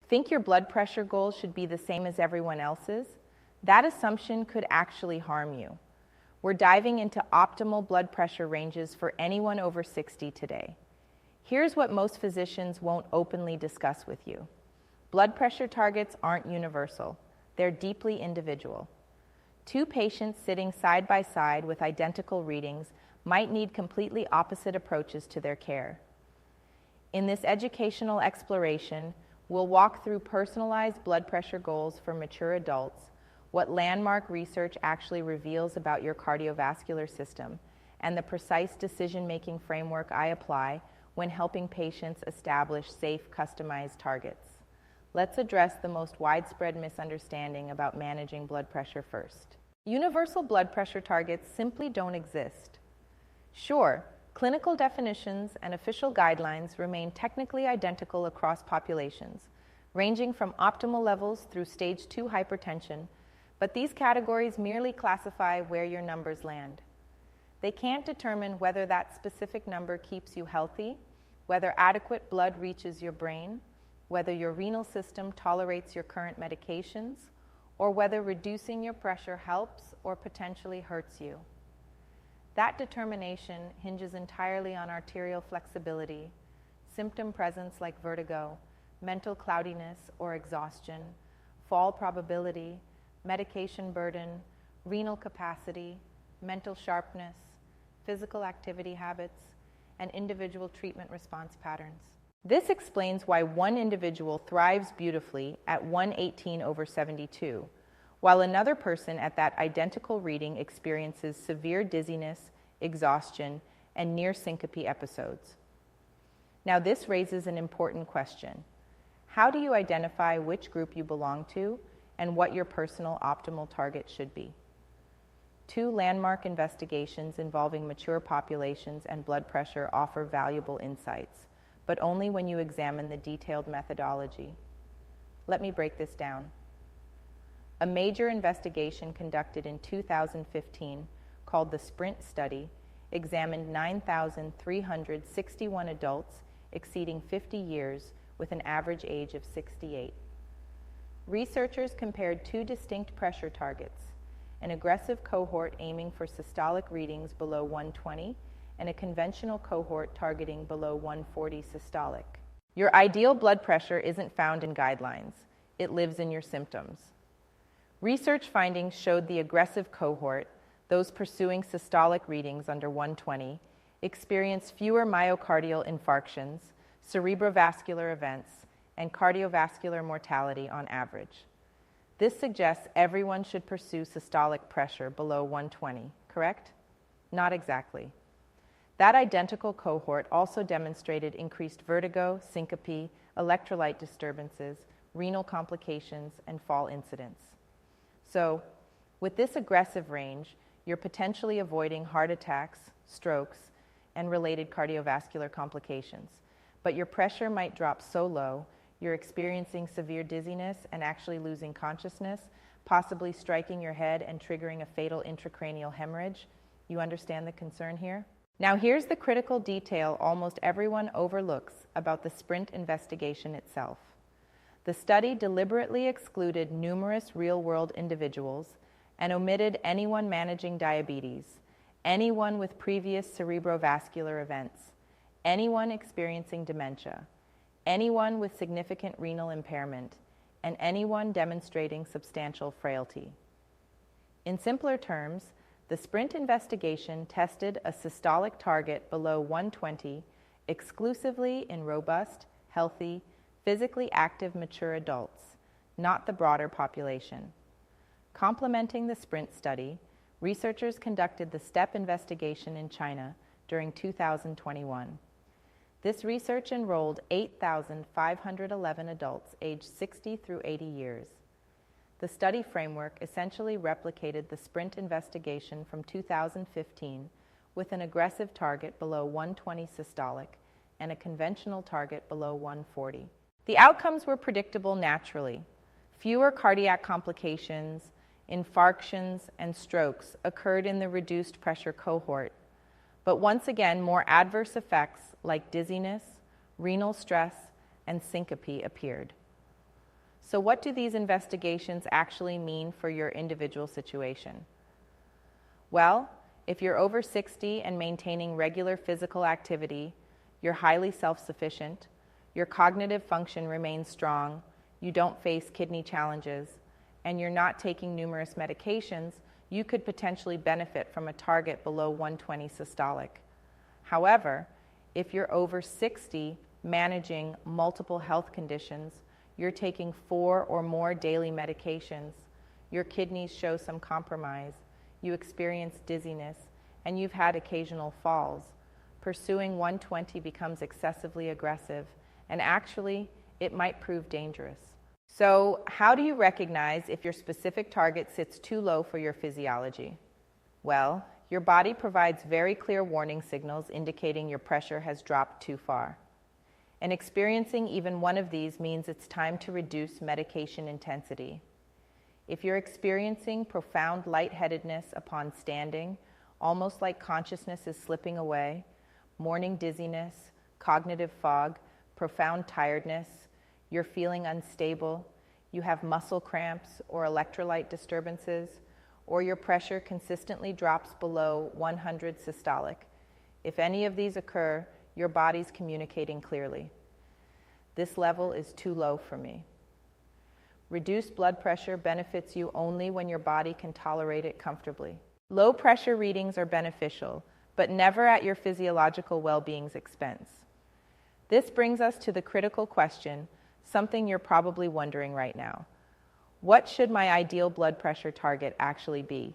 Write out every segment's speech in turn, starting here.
Think your blood pressure goal should be the same as everyone else's? That assumption could actually harm you. We're diving into optimal blood pressure ranges for anyone over 60 today. Here's what most physicians won't openly discuss with you. Blood pressure targets aren't universal. They're deeply individual. Two patients sitting side by side with identical readings might need completely opposite approaches to their care. In this educational exploration, we'll walk through personalized blood pressure goals for mature adults, what landmark research actually reveals about your cardiovascular system, and the precise decision-making framework I apply when helping patients establish safe, customized targets. Let's address the most widespread misunderstanding about managing blood pressure first. Universal blood pressure targets simply don't exist. Sure, clinical definitions and official guidelines remain technically identical across populations, ranging from optimal levels through stage 2 hypertension, but these categories merely classify where your numbers land. They can't determine whether that specific number keeps you healthy, whether adequate blood reaches your brain, whether your renal system tolerates your current medications, or whether reducing your pressure helps or potentially hurts you. That determination hinges entirely on arterial flexibility, symptom presence like vertigo, mental cloudiness or exhaustion, fall probability, medication burden, renal capacity, mental sharpness, physical activity habits, and individual treatment response patterns. This explains why one individual thrives beautifully at 118/72, while another person at that identical reading experiences severe dizziness, exhaustion, and near syncope episodes. Now, this raises an important question. How do you identify which group you belong to and what your personal optimal target should be? Two landmark investigations involving mature populations and blood pressure offer valuable insights, but only when you examine the detailed methodology. Let me break this down. A major investigation conducted in 2015, called the SPRINT study, examined 9,361 adults exceeding 50 years with an average age of 68. Researchers compared two distinct pressure targets, an aggressive cohort aiming for systolic readings below 120 and a conventional cohort targeting below 140 systolic. Your ideal blood pressure isn't found in guidelines. It lives in your symptoms. Research findings showed the aggressive cohort, those pursuing systolic readings under 120, experienced fewer myocardial infarctions, cerebrovascular events, and cardiovascular mortality on average. This suggests everyone should pursue systolic pressure below 120, correct? Not exactly. That identical cohort also demonstrated increased vertigo, syncope, electrolyte disturbances, renal complications, and fall incidents. So, with this aggressive range, you're potentially avoiding heart attacks, strokes, and related cardiovascular complications. But your pressure might drop so low, you're experiencing severe dizziness and actually losing consciousness, possibly striking your head and triggering a fatal intracranial hemorrhage. You understand the concern here? Now here's the critical detail almost everyone overlooks about the SPRINT investigation itself. The study deliberately excluded numerous real-world individuals and omitted anyone managing diabetes, anyone with previous cerebrovascular events, anyone experiencing dementia, anyone with significant renal impairment, and anyone demonstrating substantial frailty. In simpler terms, the SPRINT investigation tested a systolic target below 120 exclusively in robust, healthy, physically active mature adults, not the broader population. Complementing the SPRINT study, researchers conducted the STEP investigation in China during 2021. This research enrolled 8,511 adults aged 60 through 80 years. The study framework essentially replicated the SPRINT investigation from 2015 with an aggressive target below 120 systolic and a conventional target below 140. The outcomes were predictable naturally. Fewer cardiac complications, infarctions, and strokes occurred in the reduced pressure cohort. But once again, more adverse effects like dizziness, renal stress, and syncope appeared. So what do these investigations actually mean for your individual situation? Well, if you're over 60 and maintaining regular physical activity, you're highly self-sufficient, your cognitive function remains strong, you don't face kidney challenges, and you're not taking numerous medications, you could potentially benefit from a target below 120 systolic. However, if you're over 60, managing multiple health conditions, you're taking 4 or more daily medications, your kidneys show some compromise, you experience dizziness, and you've had occasional falls, pursuing 120 becomes excessively aggressive, and actually, it might prove dangerous. So, how do you recognize if your specific target sits too low for your physiology? Well, your body provides very clear warning signals indicating your pressure has dropped too far. And experiencing even one of these means it's time to reduce medication intensity. If you're experiencing profound lightheadedness upon standing, almost like consciousness is slipping away, morning dizziness, cognitive fog, profound tiredness, you're feeling unstable, you have muscle cramps or electrolyte disturbances, or your pressure consistently drops below 100 systolic. If any of these occur, your body's communicating clearly. This level is too low for me. Reduced blood pressure benefits you only when your body can tolerate it comfortably. Low pressure readings are beneficial, but never at your physiological well-being's expense. This brings us to the critical question, something you're probably wondering right now. What should my ideal blood pressure target actually be?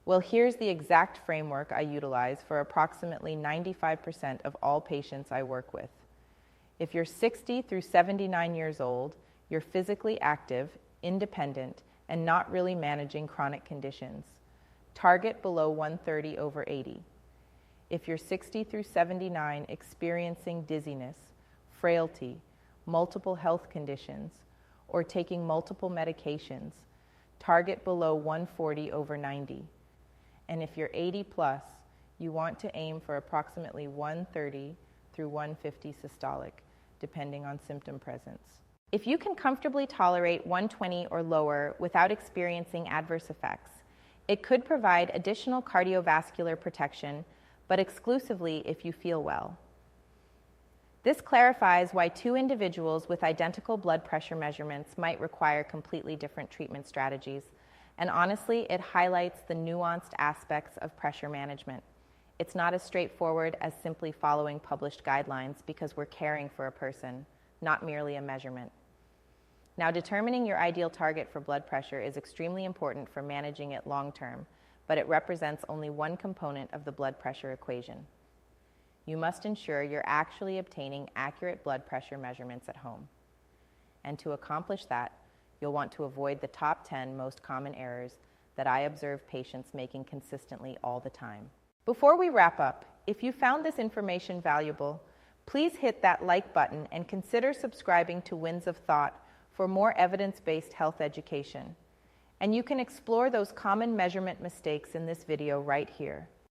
Well, here's the exact framework I utilize for approximately 95% of all patients I work with. If you're 60 through 79 years old, you're physically active, independent, and not really managing chronic conditions. Target below 130 over 80. If you're 60 through 79 experiencing dizziness, frailty, multiple health conditions, or taking multiple medications, target below 140 over 90. And if you're 80 plus, you want to aim for approximately 130 through 150 systolic, depending on symptom presence. If you can comfortably tolerate 120 or lower without experiencing adverse effects, it could provide additional cardiovascular protection, but exclusively if you feel well. This clarifies why two individuals with identical blood pressure measurements might require completely different treatment strategies, and honestly, it highlights the nuanced aspects of pressure management. It's not as straightforward as simply following published guidelines because we're caring for a person, not merely a measurement. Now, determining your ideal target for blood pressure is extremely important for managing it long term, but it represents only one component of the blood pressure equation. You must ensure you're actually obtaining accurate blood pressure measurements at home. And to accomplish that, you'll want to avoid the top 10 most common errors that I observe patients making consistently all the time. Before we wrap up, if you found this information valuable, please hit that like button and consider subscribing to Winds of Thought for more evidence-based health education. And you can explore those common measurement mistakes in this video right here.